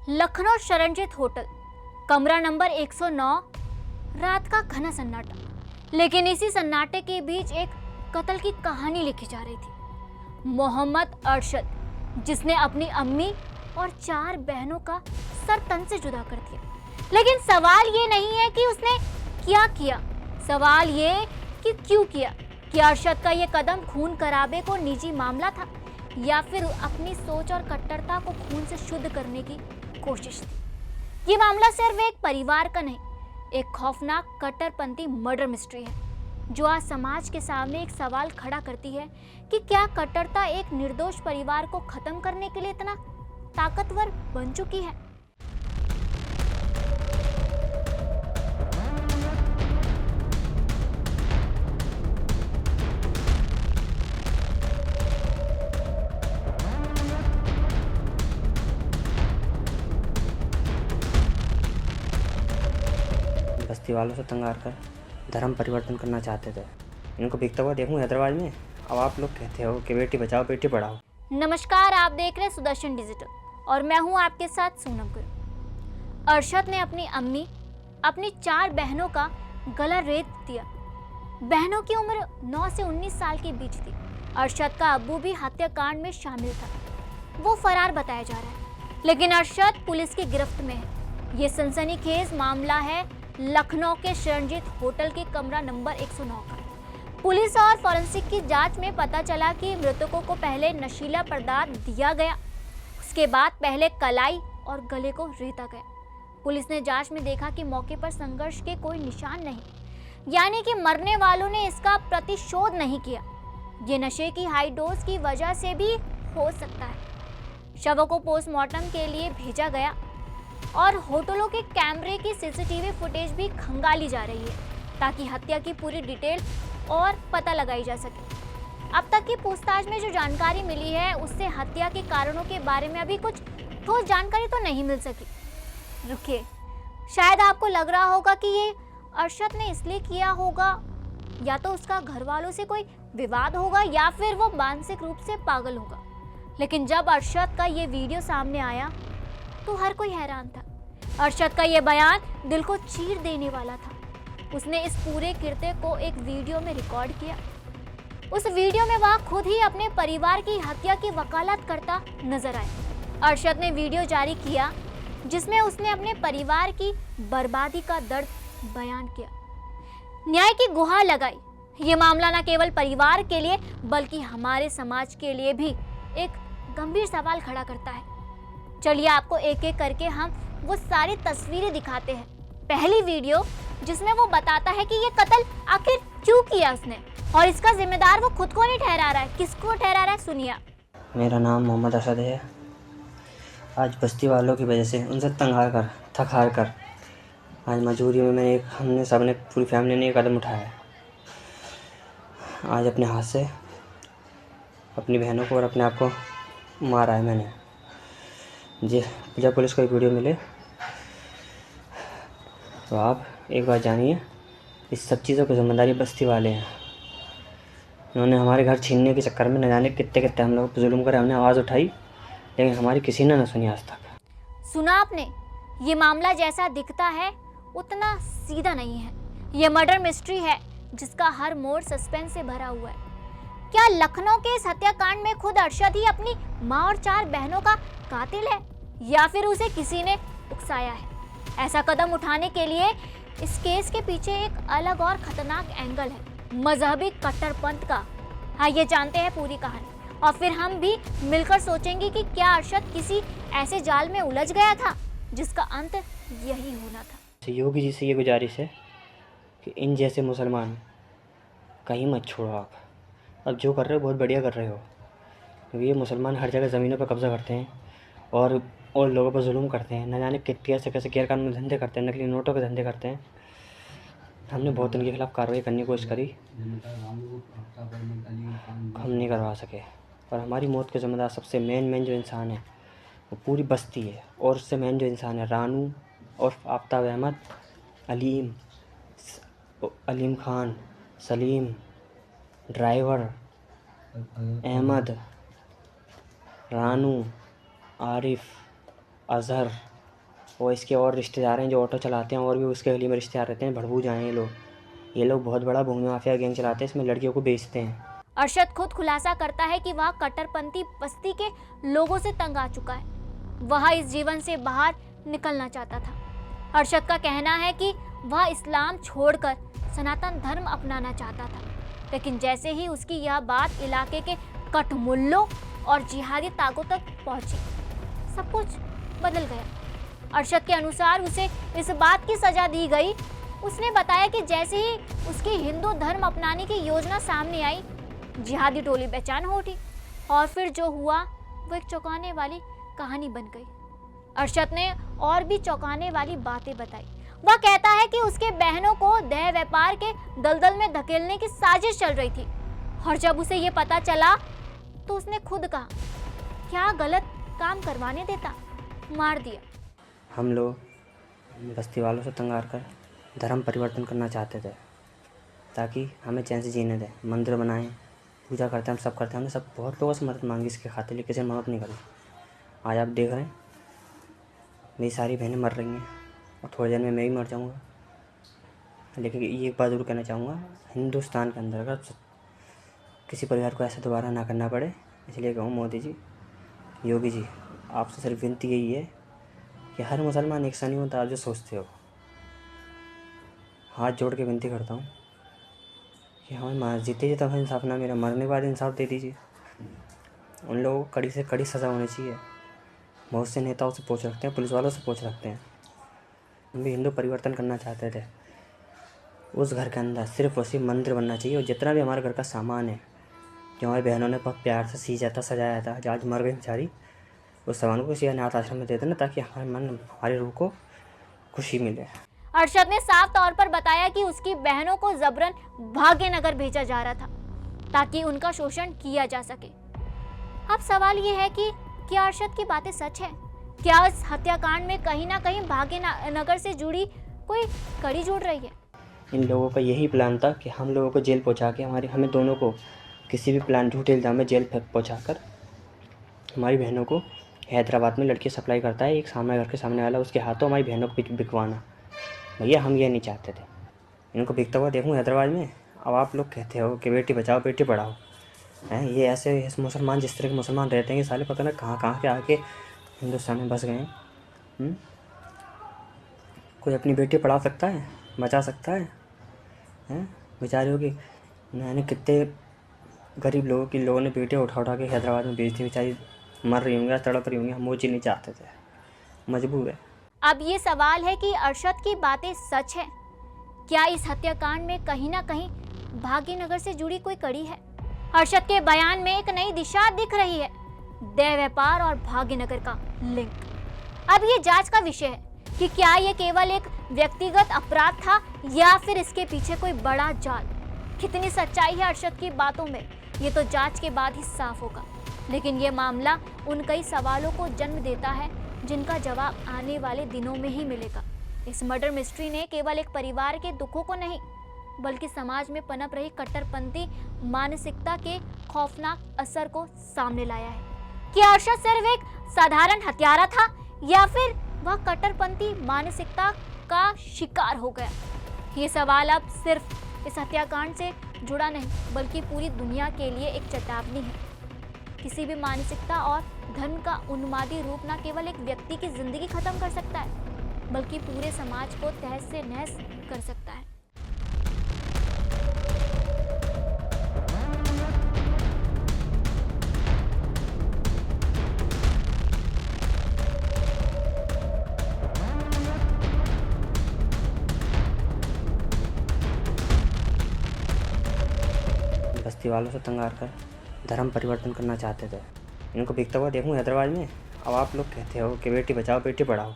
Lucknow Sharanjeet hotel, कमरा number 109। रात का घना सन्नाटा, लेकिन इसी सन्नाटे के बीच एक कत्ल की कहानी लिखी जा रही थी। मोहम्मद अरशद, जिसने अपनी अम्मी और 4 बहनों का सर तन से जुदा कर दिया। लेकिन सवाल ये नहीं है कि उसने क्या किया, सवाल ये कि क्यों किया। कि अरशद का ये कदम खून कराबे को निजी मामला था या फिर अपनी सोच और कट्टरता को खून से शुद्ध करने की कोशिश थी। ये मामला सिर्फ एक परिवार का नहीं, एक खौफनाक कट्टरपंथी मर्डर मिस्ट्री है जो आज समाज के सामने एक सवाल खड़ा करती है कि क्या कट्टरता एक निर्दोष परिवार को खत्म करने के लिए इतना ताकतवर बन चुकी है। बस्ती वालों से तंग आकर धर्म परिवर्तन करना चाहते थे। इनको बिकता हुआ देखूं हैदराबाद में। अब आप लोग कहते हो कि बेटी बचाओ बेटी पढ़ाओ। नमस्कार, आप देख रहे हैं सुदर्शन डिजिटल और मैं हूं आपके साथ सोनम गुरु। अरशद ने अपनी अम्मी, अपनी 4 बहनों का गला रेत दिया। बहनों की उम्र 9 से 19 साल के बीच थी। अरशद का अब्बू भी हत्याकांड में शामिल था। वो फरार बताया जा रहा है, लेकिन अरशद पुलिस की गिरफ्त में है। ये सनसनीखेज मामला है लखनऊ के शरणजीत होटल के कमरा नंबर 109 का। पुलिस और फॉरेंसिक की जांच में पता चला कि मृतकों को पहले नशीला पदार्थ दिया गया, उसके बाद पहले कलाई और गले को रेता गया। पुलिस ने जांच में देखा कि मौके पर संघर्ष के कोई निशान नहीं, यानी कि मरने वालों ने इसका प्रतिशोध नहीं किया। ये नशे की हाई डोज की वजह से भी हो सकता है। शवों को पोस्टमार्टम के लिए भेजा गया और होटलों के कैमरे की सीसीटीवी फुटेज भी खंगाली जा रही है ताकि हत्या की पूरी डिटेल और पता लगाई जा सके। अब तक की पूछताछ में जो जानकारी मिली है उससे हत्या के कारणों के बारे में अभी कुछ ठोस जानकारी तो नहीं मिल सकी। रुकिए, शायद आपको लग रहा होगा कि ये अरशद ने इसलिए किया होगा, या तो उसका घर वालों से कोई विवाद होगा या फिर वो मानसिक रूप से पागल होगा। लेकिन जब अरशद का ये वीडियो सामने आया तो हर कोई हैरान था। अरशद का ये बयान दिल को चीर देने वाला था। उसने इस पूरे किरते को एक वीडियो में रिकॉर्ड किया। उस वीडियो में वह खुद ही अपने परिवार की हत्या की वकालत करता नजर आया। अरशद ने वीडियो जारी किया जिसमें उसने अपने परिवार की बर्बादी का दर्द बयान किया, न्याय की गुहार लगाई। ये मामला न केवल परिवार के लिए बल्कि हमारे समाज के लिए भी एक गंभीर सवाल खड़ा करता है। चलिए आपको एक एक करके हम वो सारी तस्वीरें दिखाते हैं। पहली वीडियो जिसमें वो बताता है कि ये कत्ल आखिर क्यों किया उसने और इसका जिम्मेदार वो खुद को नहीं ठहरा रहा है, किसको ठहरा रहा है, सुनिए। मेरा नाम मोहम्मद अरशद है। आज बस्ती वालों की वजह से उनसे तंग आकर थक हार कर आज मजबूरी में हमने सबने पूरी फैमिली ने एक कदम उठाया है। आज अपने हाथ से अपनी बहनों को और अपने आप को मारा है मैंने। जी, जब पुलिस को एक वीडियो मिले तो आप एक बात जानिए, इस सब चीज़ों की जिम्मेदारी बस्ती वाले हैं। उन्होंने हमारे घर छीनने के चक्कर में न जाने कितने कितने हम लोग जुल्म करे। हमने आवाज़ उठाई लेकिन हमारी किसी ने न सुनी आज तक। सुना आपने, ये मामला जैसा दिखता है उतना सीधा नहीं है। ये मर्डर मिस्ट्री है जिसका हर मोड़ सस्पेंस से भरा हुआ है। क्या लखनऊ के इस हत्याकांड में खुद अरशद ही अपनी माँ और 4 बहनों का कातिल है या फिर उसे किसी ने उकसाया है? ऐसा कदम उठाने के लिए इस केस के पीछे एक अलग और खतरनाक एंगल है, मजहबी कट्टरपंथ का। हाँ, ये जानते हैं पूरी कहानी और फिर हम भी मिलकर सोचेंगे कि क्या अरशद किसी ऐसे जाल में उलझ गया था जिसका अंत यही होना था। योगी जी से ये गुजारिश है कि इन जैसे मुसलमान कहीं मत छोड़ो। आप अब जो कर रहे हो बहुत बढ़िया कर रहे हो, क्योंकि ये मुसलमान हर जगह ज़मीनों पर कब्जा करते हैं और लोगों पर जुल्म करते हैं। न जाने कैसे कैसे गैर कानूनी धंधे करते हैं, नकली नोटों के धंधे करते हैं। हमने बहुत इनके खिलाफ़ कार्रवाई करने की कोशिश करी, हम नहीं करवा सके। और हमारी मौत के ज़िम्मेदार सबसे मेन जो इंसान है वो पूरी बस्ती है। और उससे मेन जो इंसान है रानू और आफ्ताब अहमद, अलीम खान, सलीम, ड्राइवर, अहमद, रानू, आरिफ, अज़हर, और इसके और रिश्तेदार हैं जो ऑटो चलाते हैं, और भी उसके गली में रिश्तेदार रहते हैं, भड़बू जाएँ ये लोग बहुत बड़ा भूमि माफिया गैंग चलाते हैं, इसमें लड़कियों को बेचते हैं। अरशद खुद खुलासा करता है कि वह कट्टरपंथी बस्ती के लोगों से तंग आ चुका है, वह इस जीवन से बाहर निकलना चाहता था। अरशद का कहना है कि वह इस्लाम छोड़कर सनातन धर्म अपनाना चाहता था, लेकिन जैसे ही उसकी यह बात इलाके के कटमुल्लों और जिहादी ताकों तक पहुंची, सब कुछ बदल गया। अरशद के अनुसार उसे इस बात की सजा दी गई। उसने बताया कि जैसे ही उसकी हिंदू धर्म अपनाने की योजना सामने आई, जिहादी टोली बेचैन हो उठी और फिर जो हुआ वो एक चौंकाने वाली कहानी बन गई। अरशद ने और भी चौंकाने वाली बातें बताई। वह कहता है कि उसके बहनों को देह व्यापार के दलदल में धकेलने की साजिश चल रही थी, और जब उसे ये पता चला तो उसने खुद कहा, क्या गलत काम करवाने देता, मार दिया। हम लोग बस्ती वालों से तंग आकर धर्म परिवर्तन करना चाहते थे, ताकि हमें चैन से जीने दें। मंदिर बनाएं, पूजा करते हैं, हम सब करते हैं। हमने सब बहुत लोगों से मदद मांगी इसके खातिर, लेकिन किसी ने मदद नहीं करी। आज आप देख रहे हैं मेरी सारी बहनें मर रही हैं, और थोड़ी देर में मैं भी मर जाऊँगा। लेकिन ये एक बात जरूर कहना चाहूँगा, हिंदुस्तान के अंदर अगर किसी परिवार को ऐसा दोबारा ना करना पड़े, इसलिए कहूँ मोदी जी, योगी जी, आपसे सिर्फ विनती यही है कि हर मुसलमान एक सा नहीं होता आप जो सोचते हो। हाथ जोड़ के विनती करता हूँ कि हमें मार जीते जी तब इंसाफ, ना मेरा मरने के बाद इंसाफ दे दीजिए। उन लोगों को कड़ी से कड़ी सज़ा होनी चाहिए। बहुत से नेताओं से पूछ रखते हैं, पुलिस वालों से पूछ रखते हैं। हम भी हिंदू परिवर्तन करना चाहते थे। उस घर के अंदर सिर्फ उसी मंदिर बनना चाहिए, और जितना भी हमारे घर का सामान है जो हमारी बहनों ने बहुत प्यार से सींचा था, सजाया था, जो आज मर गई बेचारी, उस सामान को किसी अनाथ आश्रम में दे देना, ताकि हमारे मन, हमारी रूह को खुशी मिले। अरशद ने साफ तौर पर बताया कि उसकी बहनों को जबरन भाग्यनगर भेजा जा रहा था ताकि उनका शोषण किया जा सके। अब सवाल ये है कि क्या अरशद की बातें सच है? क्या इस हत्याकांड में कहीं ना कहीं भाग्यनगर से जुड़ी कोई कड़ी जुड़ रही है? इन लोगों का यही प्लान था कि हम लोगों को जेल पहुंचा के, हमें दोनों को किसी भी प्लान, झूठे इल्ज़ाम में जेल पहुंचाकर हमारी बहनों को हैदराबाद में लड़की सप्लाई करता है एक सामने घर के सामने वाला, उसके हाथों हमारी बहनों को बिकवाना। भैया हम ये नहीं चाहते थे इनको बिकता हुआ देखूं हैदराबाद में। अब आप लोग कहते हो कि बेटी बचाओ बेटी पढ़ाओ, हैं? ये ऐसे इस मुसलमान, जिस तरह के मुसलमान रहते हैं, ये साले पता ना कहाँ के आके हिंदुस्तान में बस गए हैं। कोई अपनी बेटी पढ़ा सकता है, बचा सकता है? हैं? बेचारियों की, मैंने कितने गरीब लोगों ने बेटियाँ उठा के हैदराबाद में बेच दी, बेचारी मर रही होंगी, तड़प रही होंगी। हम वो चीज़ नहीं चाहते थे, मजबूर है। अब ये सवाल है कि अरशद की बातें सच है? क्या इस हत्याकांड में कहीं ना कहीं भाग्यनगर से जुड़ी कोई कड़ी है? अरशद के बयान में एक नई दिशा दिख रही है, देह व्यापार और भाग्यनगर का लिंक। अब ये जांच का विषय है कि क्या ये केवल एक व्यक्तिगत अपराध था या फिर इसके पीछे कोई बड़ा जाल। कितनी सच्चाई है अरशद की बातों में, ये तो जांच के बाद ही साफ होगा। लेकिन ये मामला उन कई सवालों को जन्म देता है जिनका जवाब आने वाले दिनों में ही मिलेगा। इस मर्डर मिस्ट्री ने केवल एक परिवार के दुखों को नहीं, बल्कि समाज में पनप रही कट्टरपंथी मानसिकता के खौफनाक असर को सामने लाया है। क्या अरशद सिर्फ एक साधारण हत्यारा था या फिर वह कट्टरपंथी मानसिकता का शिकार हो गया? ये सवाल अब सिर्फ इस हत्याकांड से जुड़ा नहीं, बल्कि पूरी दुनिया के लिए एक चेतावनी है। किसी भी मानसिकता और धर्म का उन्मादी रूप न केवल एक व्यक्ति की जिंदगी खत्म कर सकता है, बल्कि पूरे समाज को तहस से नहस कर सकता है। बस्ती वालों से तंग आकर धर्म परिवर्तन करना चाहते थे। इनको बिकता हुआ देखूं हैदराबाद में। अब आप लोग कहते हो कि बेटी बचाओ बेटी पढ़ाओ,